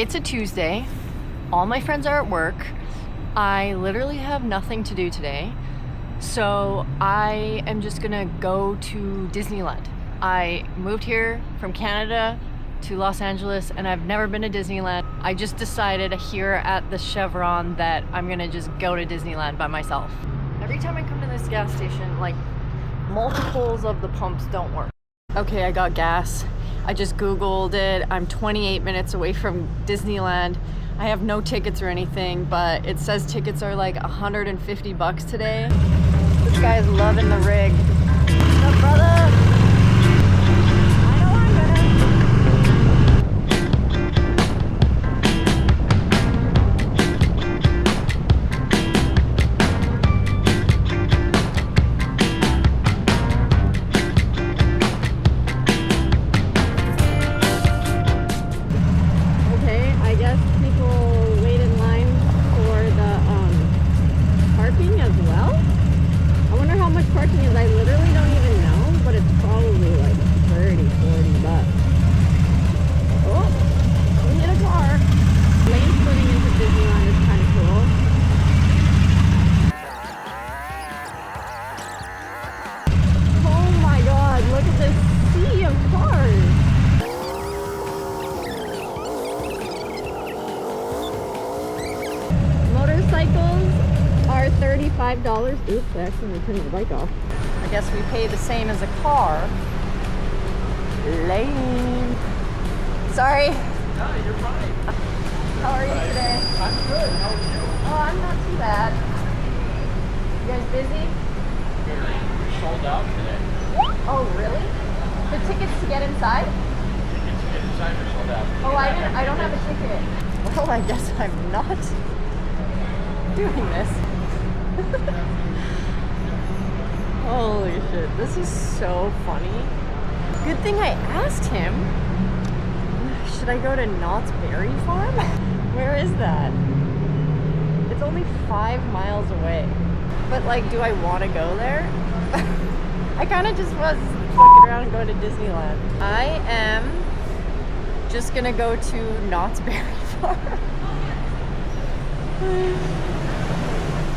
It's a Tuesday. All my friends are at work. I literally have nothing to do today. So I am just gonna go to Disneyland. I moved here from Canada to Los Angeles and I've never been to Disneyland. I just decided here at the Chevron that I'm gonna just go to Disneyland by myself. Every time I come to this gas station, like multiples of the pumps don't work. Okay, I got gas. I just Googled it. I'm 28 minutes away from Disneyland. I have no tickets or anything, but it says tickets are like 150 bucks today. This guy's loving the rig. What's up, brother? I know I'm $35. Oops, I accidentally turned the bike off. I guess we pay the same as a car. Lame. Sorry. No, you're fine. How are you today? I'm good. How are you? Oh, I'm not too bad. You guys busy? We're sold out today. Oh, really? The tickets to get inside? Tickets to get inside are sold out. Oh, I don't have a ticket. Well, I guess I'm not doing this. Holy shit, this is so funny. Good thing I asked him. Should I go to Knott's Berry Farm? Where is that? It's only 5 miles away. But like, do I want to go there? I kind of just was fucking around and going to Disneyland. I am just gonna go to Knott's Berry Farm.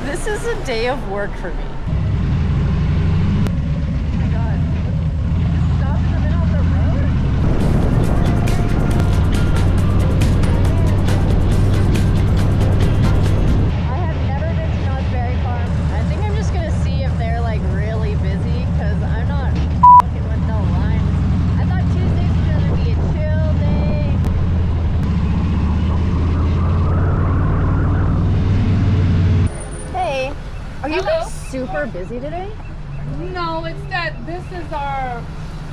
This is a day of work for me. Oh my god. Stop in the middle of the road? I have never been to Knott's Berry Farm. I think I'm just gonna see if they're like really busy because I'm not fucking with no lines. I thought Tuesdays was gonna be a chill day. Hey, are you guys super busy today? No, it's that this is our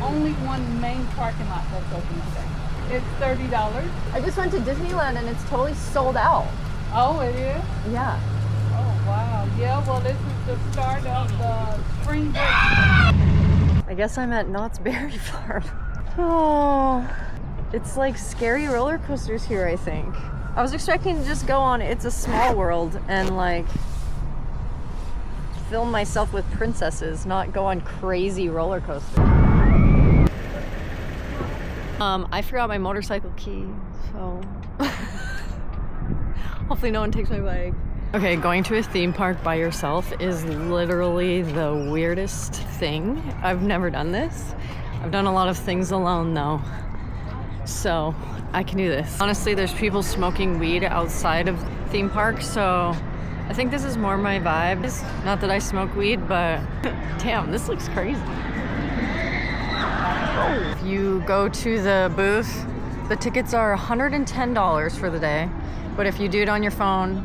only one main parking lot that's open today. It's $30. I just went to Disneyland and it's totally sold out. Oh, it is? Yeah. Oh, wow. Yeah, well, this is the start of the spring break. I guess I'm at Knott's Berry Farm. Oh, it's like scary roller coasters here, I think. I was expecting to just go on It's a Small World and like film myself with princesses, not go on crazy roller coasters. I forgot my motorcycle key, so hopefully no one takes my bike. Okay, going to a theme park by yourself is literally the weirdest thing. I've never done this. I've done a lot of things alone though, so I can do this. Honestly, there's people smoking weed outside of theme parks, so I think this is more my vibe. Not that I smoke weed, but damn, this looks crazy. If you go to the booth, the tickets are $110 for the day, but if you do it on your phone,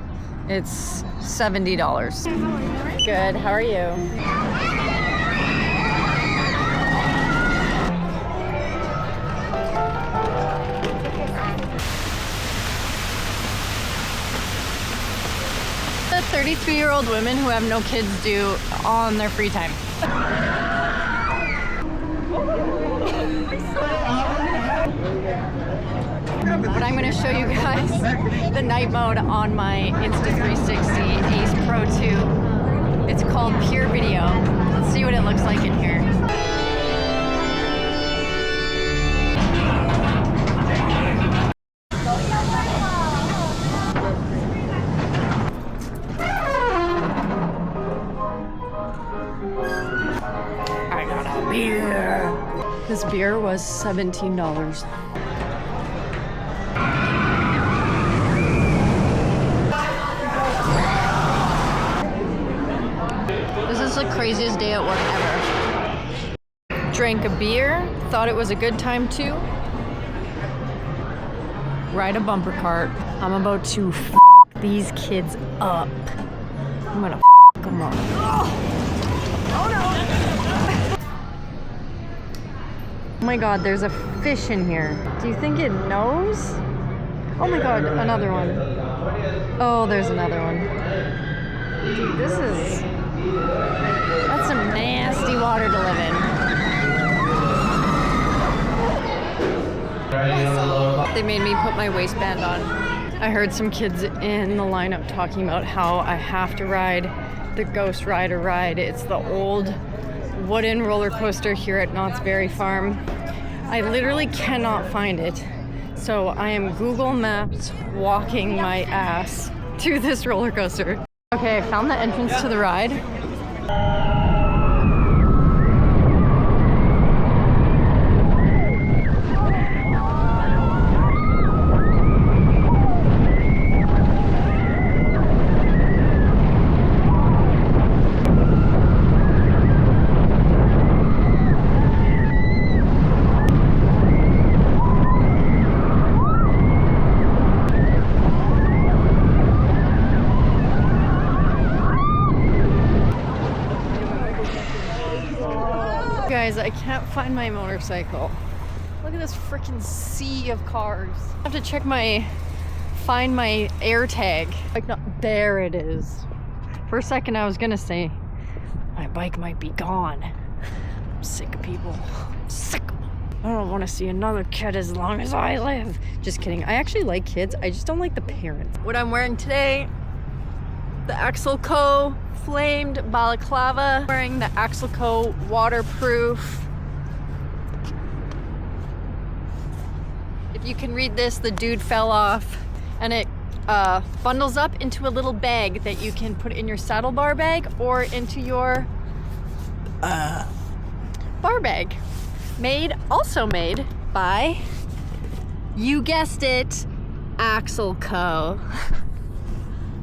it's $70. Good, how are you? The 33-year-old women who have no kids do on their free time. But I'm going to show you guys the night mode on my Insta360 Ace Pro 2. It's called Pure Video. Let's see what it looks like in here. was $17. This is the craziest day at work ever. Drank a beer, thought it was a good time to ride a bumper cart. I'm about to f these kids up. I'm gonna f them up. Oh no! Oh my god, there's a fish in here. Do you think it knows? Oh my god, another one. Oh, there's another one. Dude, this is... that's some nasty water to live in. They made me put my waistband on. I heard some kids in the lineup talking about how I have to ride the Ghost Rider ride. It's the old wooden roller coaster here at Knott's Berry Farm. I literally cannot find it. So I am Google Maps walking my ass to this roller coaster. Okay, I found the entrance to the ride. Guys, I can't find my motorcycle. Look at this freaking sea of cars. I have to check find my air tag. Like, no, there it is. For a second I was gonna say, my bike might be gone. I'm sick of people. I'm sick of them. I don't want to see another kid as long as I live. Just kidding. I actually like kids. I just don't like the parents. What I'm wearing today, the Axel Co. flamed balaclava, wearing the Axel Co. waterproof. If you can read this, the dude fell off, and it bundles up into a little bag that you can put in your saddle bar bag or into your bar bag. Also made by, you guessed it, Axel Co.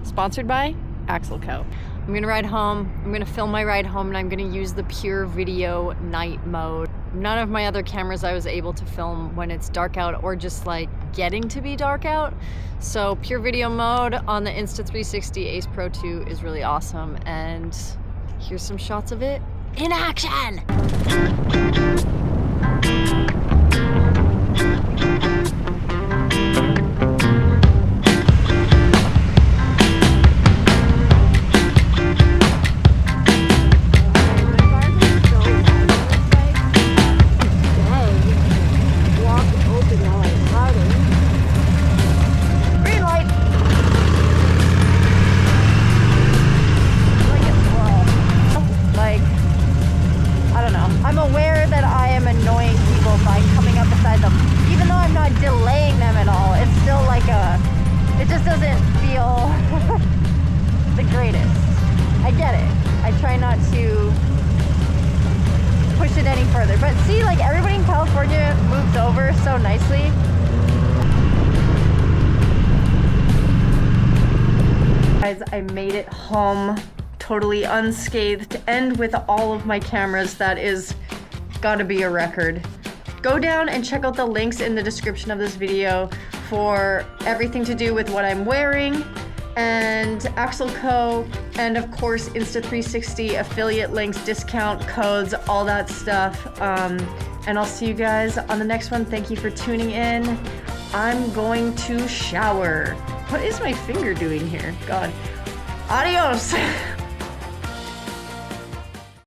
Sponsored by Axel Co. I'm gonna ride home. I'm gonna film my ride home, and I'm gonna use the pure video night mode. None of my other cameras I was able to film when it's dark out or just like getting to be dark out. So pure video mode on the Insta360 Ace Pro 2 is really awesome, and here's some shots of it in action. It just doesn't feel the greatest. I get it. I try not to push it any further. But see, like, everybody in California moves over so nicely. Guys, I made it home totally unscathed and with all of my cameras. That is gotta be a record. Go down and check out the links in the description of this video for everything to do with what I'm wearing, and Axel Co, and of course Insta360 affiliate links, discount codes, all that stuff. And I'll see you guys on the next one. Thank you for tuning in. I'm going to shower. What is my finger doing here? God. Adios.